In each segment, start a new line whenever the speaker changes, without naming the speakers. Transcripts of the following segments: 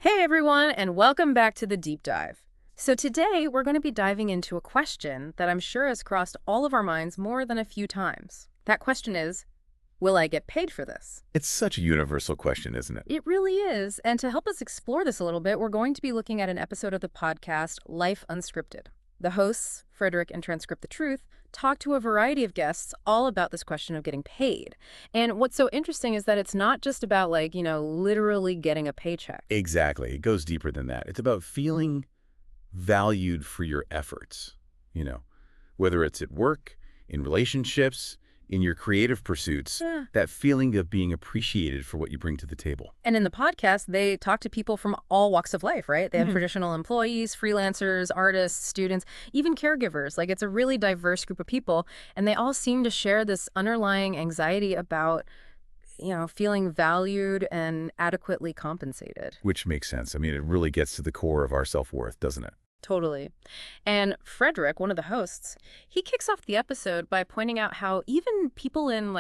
Hey everyone, and welcome back to the Deep Dive. So today we're going to be diving into a question that I'm sure has crossed all of our minds more than a few times. That question is, will I get paid for this?
It's such a universal question, isn't it?
It really is, and to help us explore this a little bit, we're going to be looking at an episode of the podcast Life Unscripted. The hosts, Frederick and Transcript the Truth, talk to a variety of guests all about this question of getting paid. And what's so interesting is that it's not just about literally getting a paycheck.
Exactly. It goes deeper than that. It's about feeling valued for your efforts, you know, whether it's at work, in relationships, in your creative pursuits,
Yeah.
that feeling of being appreciated for what you bring to the table.
And in the podcast, they talk to people from all walks of life, right? They have
Mhm.
traditional employees, freelancers, artists, students, even caregivers. Like, it's a really diverse group of people, and they all seem to share this underlying anxiety about, feeling valued and adequately compensated.
Which makes sense. I mean, it really gets to the core of our self-worth, doesn't it?
Totally. And Frederick, one of the hosts, he kicks off the episode by pointing out how even people in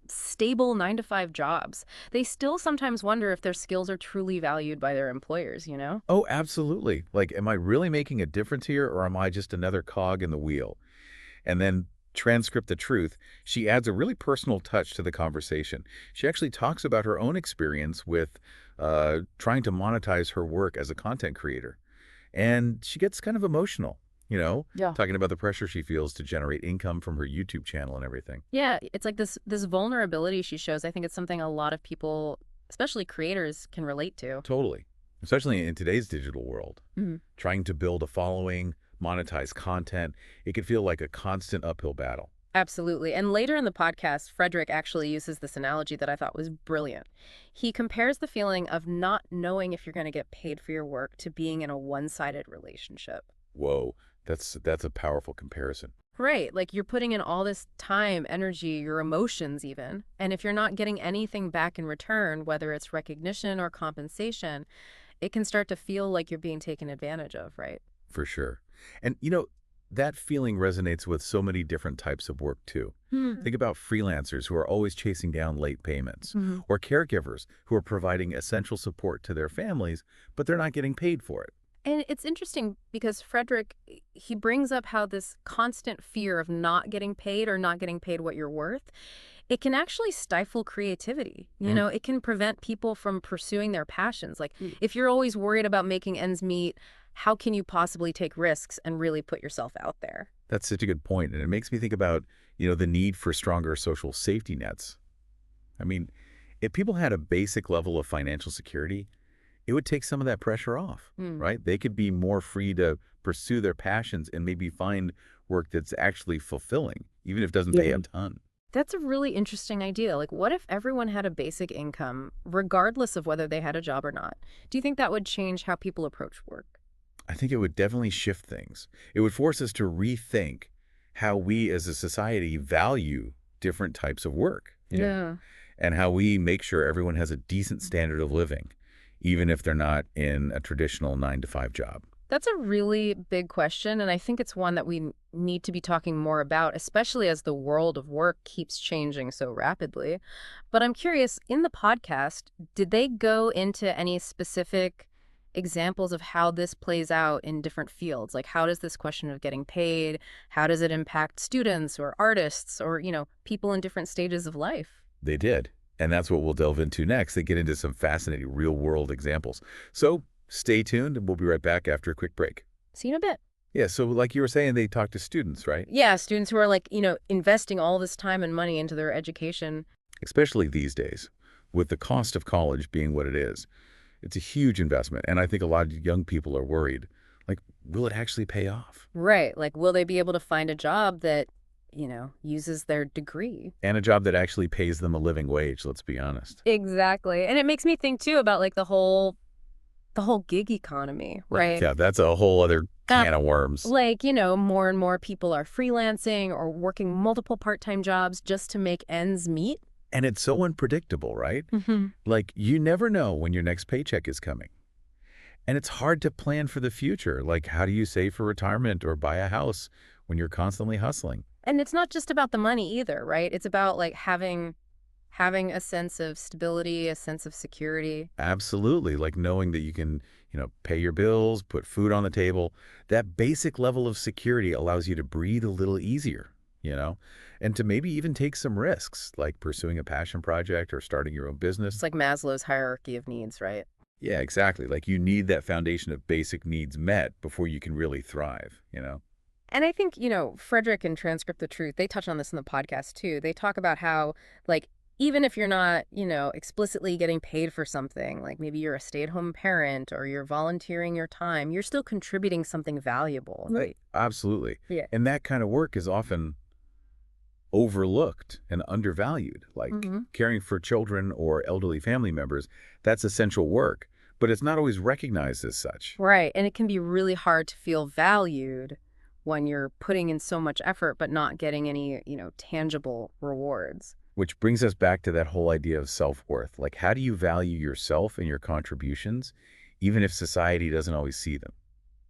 stable 9 to 5 jobs, they still sometimes wonder if their skills are truly valued by their employers.
Oh, absolutely. Like, am I really making a difference here, or am I just another cog in the wheel? And then Transcript the Truth, she adds a really personal touch to the conversation. She actually talks about her own experience with trying to monetize her work as a content creator. And she gets kind of emotional,
Yeah.
talking about the pressure she feels to generate income from her YouTube channel and everything.
Yeah, it's like this vulnerability she shows. I think it's something a lot of people, especially creators, can relate to.
Totally. Especially in today's digital world.
Mhm.
Trying to build a following, monetize content, it can feel like a constant uphill battle.
Absolutely. And later in the podcast, Frederick actually uses this analogy that I thought was brilliant. He compares the feeling of not knowing if you're going to get paid for your work to being in a one-sided relationship.
Whoa, that's a powerful comparison.
Right. Like, you're putting in all this time, energy, your emotions even. And if you're not getting anything back in return, whether it's recognition or compensation, it can start to feel like you're being taken advantage of, right?
For sure. And that feeling resonates with so many different types of work too. Think about freelancers who are always chasing down late payments,
Mhm.
or caregivers who are providing essential support to their families, but they're not getting paid for it.
And it's interesting because Frederick, he brings up how this constant fear of not getting paid or not getting paid what you're worth, it can actually stifle creativity. It can prevent people from pursuing their passions. Like, if you're always worried about making ends meet, how can you possibly take risks and really put yourself out there?
That's such a good point, and it makes me think about, the need for stronger social safety nets. I mean, if people had a basic level of financial security, it would take some of that pressure off,
Hmm.
right? They could be more free to pursue their passions and maybe find work that's actually fulfilling, even if it doesn't pay
Yeah.
a ton.
That's a really interesting idea. Like, what if everyone had a basic income, regardless of whether they had a job or not? Do you think that would change how people approach work?
I think it would definitely shift things. It would force us to rethink how we as a society value different types of work,
Yeah.
and how we make sure everyone has a decent standard of living, even if they're not in a traditional 9 to 5 job.
That's a really big question, and I think it's one that we need to be talking more about, especially as the world of work keeps changing so rapidly. But I'm curious, in the podcast, did they go into any specific examples of how this plays out in different fields? Like, how does this question of getting paid, how does it impact students or artists or, people in different stages of life?
They did. And that's what we'll delve into next. They get into some fascinating real-world examples. So stay tuned, and we'll be right back after a quick break.
See you in a bit.
Yeah, so like you were saying, they talk to students, right?
Yeah, students who are investing all this time and money into their education.
Especially these days, with the cost of college being what it is. It's a huge investment, and I think a lot of young people are worried. Like, will it actually pay off?
Right. Like, will they be able to find a job that, uses their degree?
And a job that actually pays them a living wage, let's be honest.
Exactly. And it makes me think too about the whole gig economy, right?
Yeah, that's a whole other can of worms.
More and more people are freelancing or working multiple part-time jobs just to make ends meet.
And it's so unpredictable, right?
Mm-hmm.
Like, you never know when your next paycheck is coming. And it's hard to plan for the future. Like, how do you save for retirement or buy a house when you're constantly hustling?
And it's not just about the money either, right? It's about having Having a sense of stability, a sense of security.
Absolutely. Like knowing that you can, pay your bills, put food on the table. That basic level of security allows you to breathe a little easier, you know, and to maybe even take some risks, like pursuing a passion project or starting your own
It's
business.
like Maslow's hierarchy of needs, right?
Yeah, exactly. Like you need that foundation of basic needs met before you can really thrive.
And I think, Frederick and Transcript the Truth, they touch on this in the podcast too. They talk about how, like, even if you're not, explicitly getting paid for something, like maybe you're a stay-at-home parent or you're volunteering your time, you're still contributing something valuable.
Right. Absolutely.
Yeah.
And that kind of work is often overlooked and undervalued, like
Hmm.
caring for children or elderly family members. That's essential work, but it's not always recognized as such.
Right. And it can be really hard to feel valued when you're putting in so much effort but not getting any, tangible rewards.
Which brings us back to that whole idea of self-worth. Like, how do you value yourself and your contributions, even if society doesn't always see them?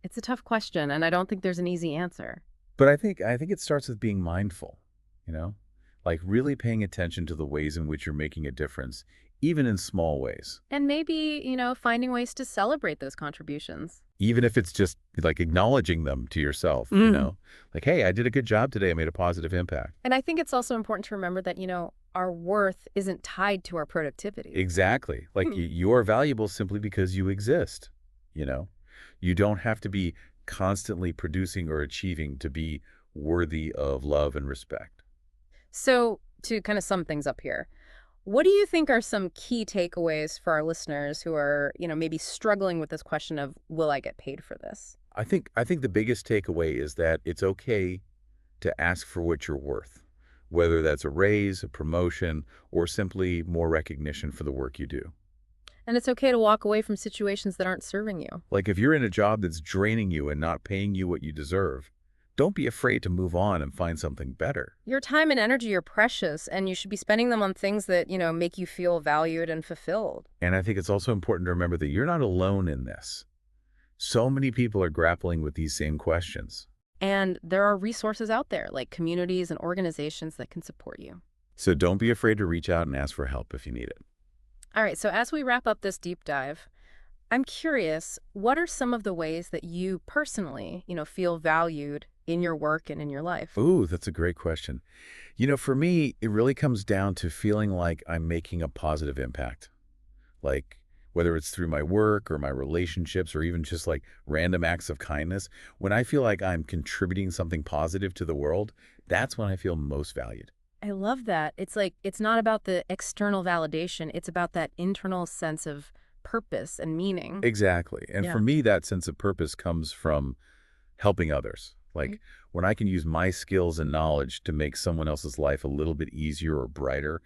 It's a tough question, and I don't think there's an easy answer.
But I think it starts with being mindful, you know? Like really paying attention to the ways in which you're making a difference, even in small ways.
And maybe, finding ways to celebrate those contributions.
Even if it's just like acknowledging them to yourself,
Mm.
Like, hey, I did a good job today. I made a positive impact.
And I think it's also important to remember that, our worth isn't tied to our productivity.
Exactly. Like
Hmm.
you are valuable simply because you exist, you know? You don't have to be constantly producing or achieving to be worthy of love and respect.
So, to kind of sum things up here, what do you think are some key takeaways for our listeners who are, maybe struggling with this question of, will I get paid for this?
I think the biggest takeaway is that it's okay to ask for what you're worth, whether that's a raise, a promotion, or simply more recognition for the work you do.
And it's okay to walk away from situations that aren't serving you.
Like if you're in a job that's draining you and not paying you what you deserve, don't be afraid to move on and find something better.
Your time and energy are precious, and you should be spending them on things that, make you feel valued and fulfilled.
And I think it's also important to remember that you're not alone in this. So many people are grappling with these same questions.
And there are resources out there, like communities and organizations that can support you.
So don't be afraid to reach out and ask for help if you need it.
All right, so as we wrap up this deep dive, I'm curious, what are some of the ways that you personally, feel valued in your work and in your life?
Ooh, that's a great question. For me, it really comes down to feeling like I'm making a positive impact. Like whether it's through my work or my relationships or even just like random acts of kindness, when I feel like I'm contributing something positive to the world, that's when I feel most valued.
I love that. It's like, it's not about the external validation, it's about that internal sense of purpose and meaning.
Exactly. And
Yeah.
for me, that sense of purpose comes from helping others.
Right.
Like when I can use my skills and knowledge to make someone else's life a little bit easier or brighter,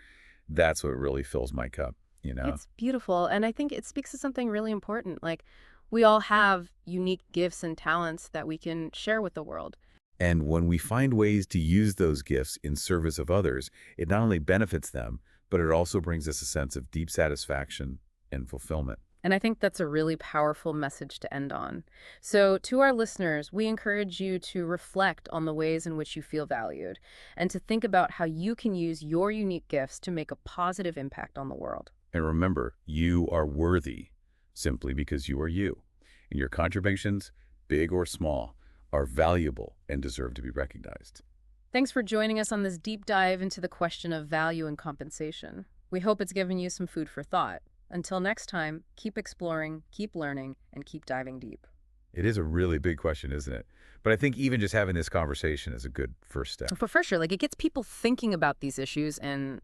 that's what really fills my cup.
It's beautiful. And I think it speaks to something really important. Like, we all have unique gifts and talents that we can share with the world.
And when we find ways to use those gifts in service of others, it not only benefits them, but it also brings us a sense of deep satisfaction and fulfillment.
And I think that's a really powerful message to end on. So, to our listeners, we encourage you to reflect on the ways in which you feel valued and to think about how you can use your unique gifts to make a positive impact on the world.
And remember, you are worthy simply because you are you. And your contributions, big or small, are valuable and deserve to be recognized.
Thanks for joining us on this deep dive into the question of value and compensation. We hope it's given you some food for thought. Until next time, keep exploring, keep learning, and keep diving deep.
It is a really big question, isn't it? But I think even just having this conversation is a good first step.
For sure, like, it gets people thinking about these issues and,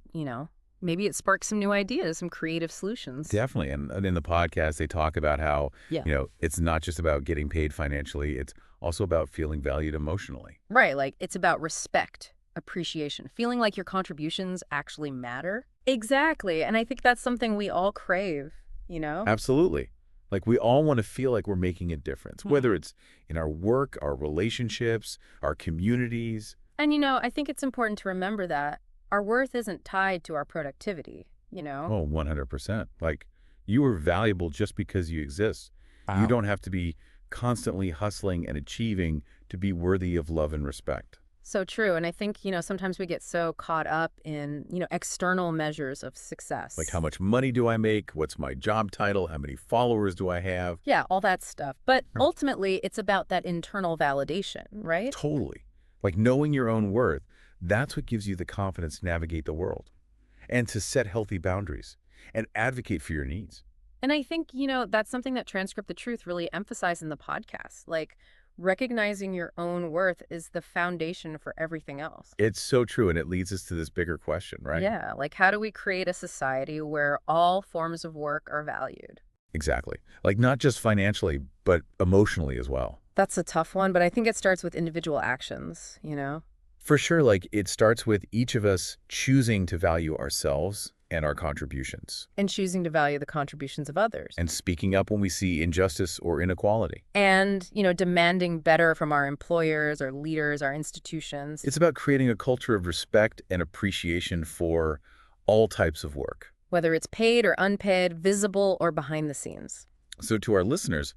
maybe it sparks some new ideas, some creative solutions.
Definitely. And in the podcast, they talk about how,
Yeah.
it's not just about getting paid financially. It's also about feeling valued emotionally.
Right, like, it's about respect, appreciation, feeling like your contributions actually matter. Exactly, and I think that's something we all crave.
Absolutely. Like we all want to feel like we're making a difference,
Hmm.
whether it's in our work, our relationships, our communities.
And, I think it's important to remember that our worth isn't tied to our productivity.
Oh, 100%. Like you are valuable just because you exist. You
Wow.
don't have to be constantly hustling and achieving to be worthy of love and respect.
So true. And I think, sometimes we get so caught up in, external measures of
Like,
success.
how much money do I make? What's my job title? How many followers do I have?
Yeah, all that stuff. But
Oh,
ultimately, it's about that internal validation, right?
totally. Like, knowing your own worth, that's what gives you the confidence to navigate the world and to set healthy boundaries and advocate for your needs.
And I think, that's something that Transcript the Truth really emphasized in the podcast. Like, recognizing your own worth is the foundation for everything else.
It's so true, and it leads us to this bigger question, right?
Yeah, like how do we create a society where all forms of work are valued?
Exactly. Like, not just financially, but emotionally as well.
That's a tough one, but I think it starts with individual actions.
For sure, like, it starts with each of us choosing to value ourselves and our contributions,
And choosing to value the contributions of others.
and speaking up when we see injustice or inequality.
And, demanding better from our employers, our leaders, our institutions.
It's about creating a culture of respect and appreciation for all types of work.
Whether it's paid or unpaid, visible or behind the scenes.
So to our listeners,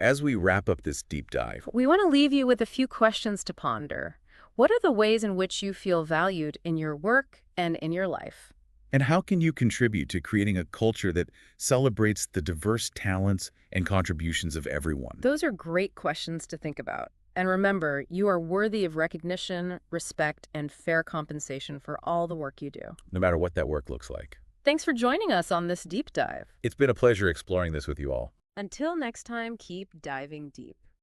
as we wrap up this deep dive,
We want to leave you with a few questions to ponder. What are the ways in which you feel valued in your work and in your life?
and how can you contribute to creating a culture that celebrates the diverse talents and contributions of everyone?
Those are great questions to think about. And remember, you are worthy of recognition, respect, and fair compensation for all the work you do.
No matter what that work looks like.
Thanks for joining us on this deep dive.
It's been a pleasure exploring this with you all.
Until next time, keep diving deep.